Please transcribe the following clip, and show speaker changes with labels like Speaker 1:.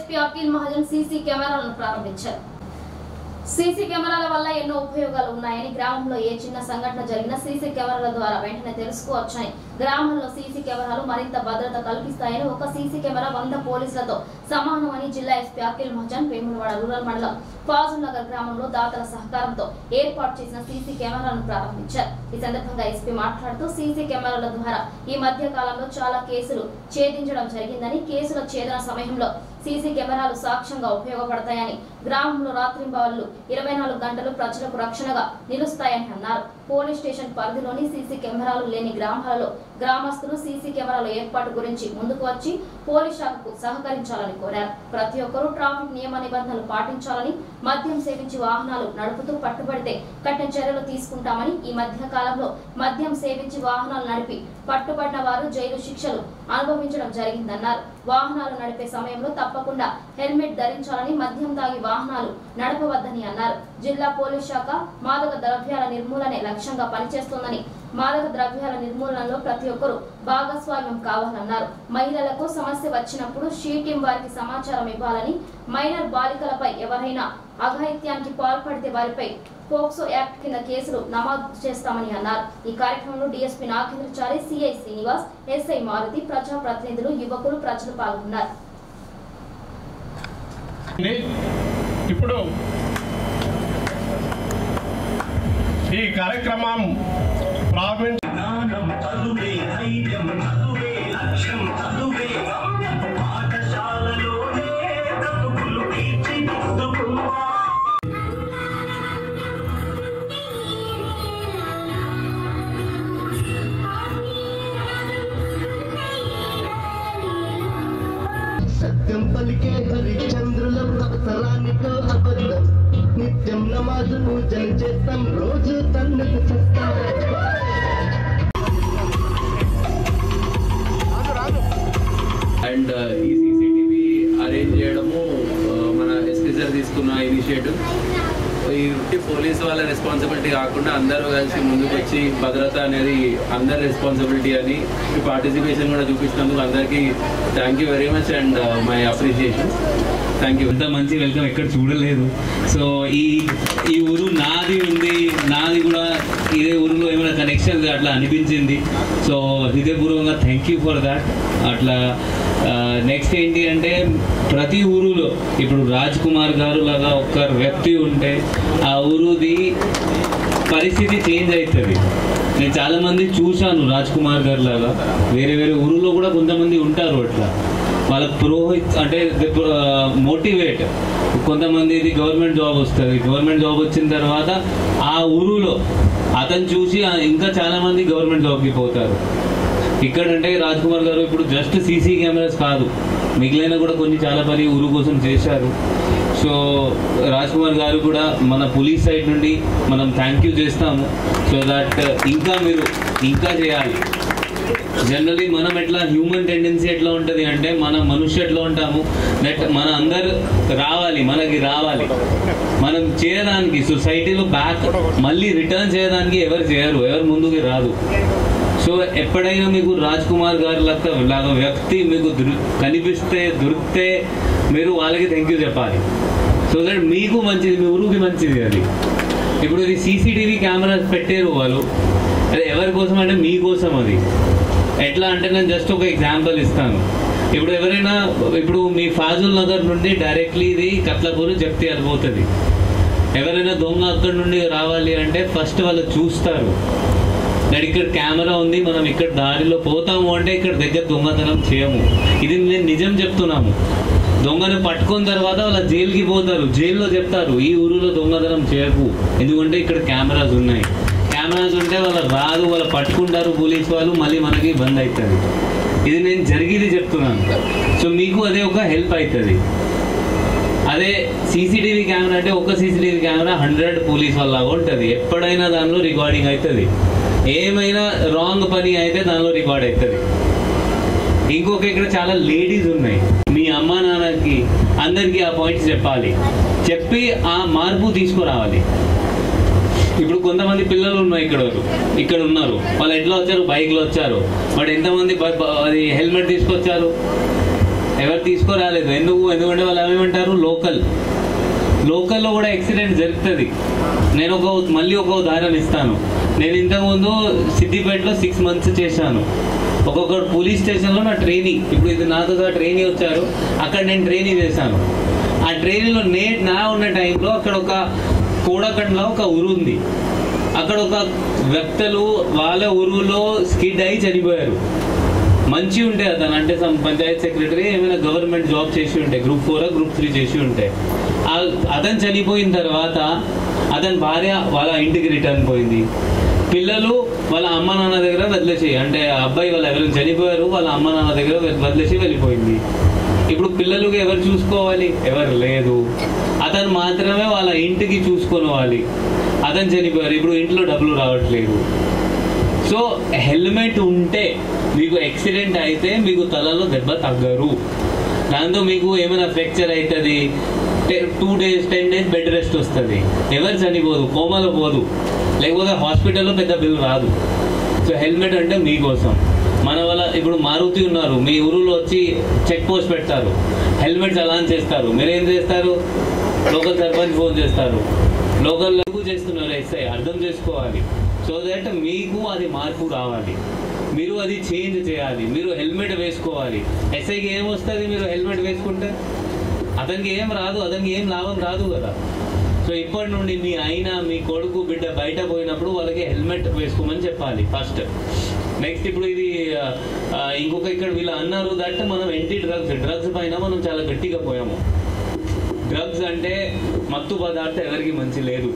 Speaker 1: SP Akhil Mahajan CC కెమెరాలను ప్రారంభించారు. CC కెమెరాల వల్ల ఎన్నో ఉపయోగాలు ఉన్నాయని, గ్రామంలో ఏ చిన్న సంఘటన జరిగినా సీసీ కెమెరాల ద్వారా వెంటనే తెలుసుకోవచ్చని, గ్రామంలో సీసీ కెమెరాలు మరింత భద్రత కల్పిస్తాయని, ఒక సీసీ కెమెరా 100 పోలీసులతో సమానమని జిల్లా ఎస్పీ అఖిల్ మహాజన్ వేములవాడ రూరల్ మండలం ఫాజుల్ నగర్ గ్రామంలో దాతల సహకారంతో ఏర్పాటు చేసిన సీసీ కెమెరాలను ప్రారంభించారు. ఈ సందర్భంగా ఎస్పీ మాట్లాడుతూ సీసీ కెమెరాల ద్వారా ఈ మధ్య కాలంలో చాలా కేసులు ఛేదించడం జరిగిందని, కేసుల ఛేదన సమయంలో సీసీ కెమెరాలు సాక్ష్యంగా ఉపయోగపడతాయని, గ్రామంలో రాత్రింబవళ్లు 24 గంటలు ప్రజలకు రక్షణగా నిలుస్తాయని అన్నారు. పోలీస్ స్టేషన్ పరిధిలోని సీసీ కెమెరాలు లేని గ్రామాలలో గ్రామస్తులు సీసీ కెమెరాల ఏర్పాటు గురించి ముందుకు వచ్చి పోలీస్ శాఖకు సహకరించాలని కోరారు. ప్రతి ఒక్కరూ ట్రాఫిక్ నియమ నిబంధనలు పాటించాలని, మద్యం సేవించి వాహనాలు నడుపుతూ పట్టుబడితే కఠిన చర్యలు తీసుకుంటామని, ఈ మధ్య కాలంలో మద్యం సేవించి వాహనాలు నడిపి పట్టుబడిన వారు జైలు శిక్షలు అనుభవించడం జరిగిందన్నారు. వాహనాలు నడిపే సమయంలో తప్పకుండా హెల్మెట్ ధరించాలని, మద్యం తాగి వాహనాలు నడపవద్దని అన్నారు. జిల్లా పోలీస్ శాఖ మాదక ద్రవ్యాల నిర్మూలనే లక్ష్యంగా పనిచేస్తోందని, మాదక ద్రవ్యాల నిర్మూలనలో ప్రతి ఒక్కరూ భాగస్వామ్యం కావాలన్నారు. మహిళలకు సమస్య వచ్చినప్పుడు షీ టీం వారికి సమాచారం ఇవ్వాలని, మైనర్ బాలికలపై ఎవరైనా అఘాయిత్యానికి పాల్పడితే వారిపై పోక్సో యాక్ట్ కింద కేసులు నమోదు చేస్తామని అన్నారు. ఈ కార్యక్రమంలో DSP Nagendrachari, CI Srinivas, SI Maruti, ప్రజాప్రతినిధులు, యువకులు, ప్రజలు పాల్గొన్నారు.
Speaker 2: ఇప్పుడు ఈ కార్యక్రమం
Speaker 3: సత్యం పలికే హరిచంద్రులం అవసరానికో అబద్ధం, నిత్యం నమాజు పూజలు చేస్తాం, రోజు తన్నుకు చేస్తాం.
Speaker 4: అండ్ ఈ సీసీటీవీ అరేంజ్ చేయడము మన ఎస్పీ సార్ తీసుకున్న ఇనిషియేటివ్. ఈ పోలీసు వాళ్ళ రెస్పాన్సిబిలిటీ కాకుండా అందరూ కలిసి ముందుకు వచ్చి భద్రత అనేది అందరి రెస్పాన్సిబిలిటీ అని ఈ పార్టిసిపేషన్ కూడా చూపించినందుకు అందరికీ thank you very much and my appreciation. Thank you.
Speaker 5: ఇంత మంచి వెల్కమ్ ఎక్కడ చూడలేదు. సో ఈ ఊరు నాది ఉంది, నాది కూడా ఇదే ఊరిలో ఏమైనా కనెక్షన్ అట్లా అనిపించింది. సో హృదయపూర్వకంగా థ్యాంక్ యూ ఫర్ దాట్. అట్లా నెక్స్ట్ ఏంటి అంటే ప్రతి ఊరులో ఇప్పుడు రాజ్ కుమార్ గారు లాగా ఒక్క వ్యక్తి ఉంటే ఆ ఊరుది పరిస్థితి చేంజ్ అవుతుంది. నేను చాలామంది చూశాను రాజ్ కుమార్ గారు లాగా, వేరే వేరే ఊరులో కూడా కొంతమంది ఉంటారు అట్లా. వాళ్ళ అంటే మోటివేట్. కొంతమందిది గవర్నమెంట్ జాబ్ వస్తుంది, గవర్నమెంట్ జాబ్ వచ్చిన తర్వాత ఆ ఊరులో అతను చూసి ఇంకా చాలామంది గవర్నమెంట్ జాబ్కి పోతారు. ఇక్కడంటే రాజ్ కుమార్ గారు ఇప్పుడు జస్ట్ సీసీ కెమెరాస్ కాదు, మిగిలిన కూడా కొన్ని చాలా పని ఊరు కోసం చేశారు. సో రాజ్ కుమార్ గారు కూడా మన పోలీస్ సైడ్ నుండి మనం థ్యాంక్ యూ చేస్తాము. సో దట్ మీరు ఇంకా చేయాలి. జనరలీ మనం ఎట్లా హ్యూమన్ టెండెన్సీ ఎట్లా ఉంటుంది అంటే మన మనుష్య ఎట్లా ఉంటాము, దట్ మన అందరు మనకి రావాలి, మనం చేయడానికి సొసైటీలో బ్యాక్ మళ్ళీ రిటర్న్ చేయడానికి ఎవరు చేయరు, ఎవరు ముందుకు రాదు. సో ఎప్పుడైనా మీకు రాజ్ కుమార్ గారు లాగా వ్యక్తి మీకు దొరికితే మీరు వాళ్ళకి థ్యాంక్ యూ చెప్పాలి. సో దట్ మీకు మంచిది, మీ ఊరికి మంచిది. అది ఇప్పుడు ఇది సీసీటీవీ కెమెరాస్ పెట్టారు వాళ్ళు, అది ఎవరి కోసం అంటే మీకోసం. అది ఎట్లా అంటే నేను జస్ట్ ఒక ఎగ్జాంపుల్ ఇస్తాను. ఇప్పుడు ఎవరైనా ఇప్పుడు మీ ఫాజుల్ నగర్ నుండి డైరెక్ట్లీ ఇది కత్లపూర్ జగిత్యాల పోతుంది. ఎవరైనా దొంగ అక్కడి నుండి రావాలి అంటే ఫస్ట్ వాళ్ళు చూస్తారు, ఇక్కడ కెమెరా ఉంది, మనం ఇక్కడ దారిలో పోతాము అంటే ఇక్కడ దగ్గర దొంగతనం చేయము. ఇది నేను నిజం చెప్తున్నాము. దొంగను పట్టుకున్న తర్వాత వాళ్ళ జైలుకి పోతారు, జైల్లో చెప్తారు ఈ ఊరిలో దొంగతనం చేయకు, ఎందుకంటే ఇక్కడ కెమెరాస్ ఉన్నాయి. కెమెరాస్ ఉంటే వాళ్ళు రాదు, వాళ్ళు పట్టుకుంటారు పోలీసు వాళ్ళు, మళ్ళీ మనకి బంద్ అవుతుంది. ఇది నేను జరిగేది చెప్తున్నాను. సో మీకు అదే ఒక హెల్ప్ అవుతుంది. అదే సీసీటీవీ కెమెరా అంటే ఒక సీసీటీవీ కెమెరా 100 పోలీస్ వాళ్ళ ఉంటుంది. ఎప్పుడైనా దానిలో రికార్డింగ్ అవుతుంది, ఏమైనా రాంగ్ పని అయితే దానిలో రికార్డ్ అవుతుంది. ఇంకొక ఇక్కడ చాలా లేడీస్ ఉన్నాయి, మీ అమ్మా నాన్నకి అందరికీ ఆ పాయింట్స్ చెప్పాలి, చెప్పి ఆ మార్పు తీసుకురావాలి. ఇప్పుడు కొంతమంది పిల్లలు ఉన్నాయి ఇక్కడ ఉన్నారు, వాళ్ళు ఎట్లా వచ్చారు, బైక్లో వచ్చారు, బట్ ఎంతమంది అది హెల్మెట్ తీసుకొచ్చారు, ఎవరు తీసుకురాలేదు. ఎందుకంటే వాళ్ళు ఏమంటారు, లోకల్లో కూడా యాక్సిడెంట్ జరుగుతుంది. నేను మళ్ళీ ఒక ఉదాహరణ ఇస్తాను. నేను ఇంతకుముందు సిద్దిపేటలో 6 months చేశాను. ఒక్కొక్క పోలీస్ స్టేషన్లో నా ట్రైనింగ్, ఇప్పుడు ఇది నాతో ట్రైనింగ్ వచ్చారు, అక్కడ నేను ట్రైనింగ్ చేశాను. ఆ ట్రైనింగ్లో నా ఉన్న టైంలో అక్కడ ఒక కోడకండ్లో ఒక ఊరు ఉంది. అక్కడ ఒక వ్యక్తులు వాళ్ళ ఊరులో స్కిడ్ అయి చనిపోయారు. మంచి ఉంటే అతను, అంటే పంచాయత్ సెక్రటరీ, ఏమైనా గవర్నమెంట్ జాబ్ చేసి ఉంటే, Group 4 Group 3 చేసి ఉంటే, అతను చనిపోయిన తర్వాత అతని భార్య వాళ్ళ ఇంటికి రిటర్న్ పోయింది. పిల్లలు వాళ్ళ అమ్మ నాన్న దగ్గర వదిలేసి, అంటే అబ్బాయి వాళ్ళు ఎవరైనా చనిపోయారు, వాళ్ళ అమ్మ నాన్న దగ్గర వదిలేసి వెళ్ళిపోయింది. ఇప్పుడు పిల్లలకి ఎవరు చూసుకోవాలి? ఎవరు లేదు. అతను మాత్రమే వాళ్ళ ఇంటికి చూసుకోవాలి. అతను చనిపోయారు, ఇప్పుడు ఇంట్లో డబ్బులు రావట్లేదు. సో హెల్మెట్ ఉంటే మీకు యాక్సిడెంట్ అయితే మీకు తలలో దెబ్బ తగ్గరు. దాంతో మీకు ఏమైనా ఫ్రాక్చర్ అవుతుంది, 2 days 10 days బెడ్ రెస్ట్ వస్తుంది, ఎవరు చనిపోదు, కోమలో పోదు, లేకపోతే హాస్పిటల్లో పెద్ద బిల్ రాదు. సో హెల్మెట్ అంటే మీకోసం. మన వల్ల ఇప్పుడు మారుతి ఉన్నారు, మీ ఊరిలో వచ్చి చెక్ పోస్ట్ పెడతారు, హెల్మెట్ చలాన్ చేస్తారు, మీరేం చేస్తారు? లోకల్ సర్పంచ్ ఫోన్ చేస్తారు, లోకల్ చేస్తున్నారు ఎస్ఐ, అర్థం చేసుకోవాలి. సో దట్ మీకు అది మార్పు రావాలి, మీరు అది చేంజ్ చేయాలి, మీరు హెల్మెట్ వేసుకోవాలి. ఎస్ఐకి ఏం వస్తుంది మీరు హెల్మెట్ వేసుకుంటే? అతనికి ఏం రాదు, అతనికి ఏం లాభం రాదు కదా. సో ఇప్పటి నుండి మీ అయినా మీ కొడుకు బిడ్డ బయట పోయినప్పుడు వాళ్ళకి హెల్మెట్ వేసుకోమని చెప్పాలి ఫస్ట్. నెక్స్ట్ ఇప్పుడు ఇది ఇంకొక ఇక్కడ వీళ్ళు అన్నారు దట్ మనం డ్రగ్స్ పైన మనం చాలా గట్టిగా పోయాము. డ్రగ్స్ అంటే మత్తు పదార్థం ఎవరికి మంచి లేదు.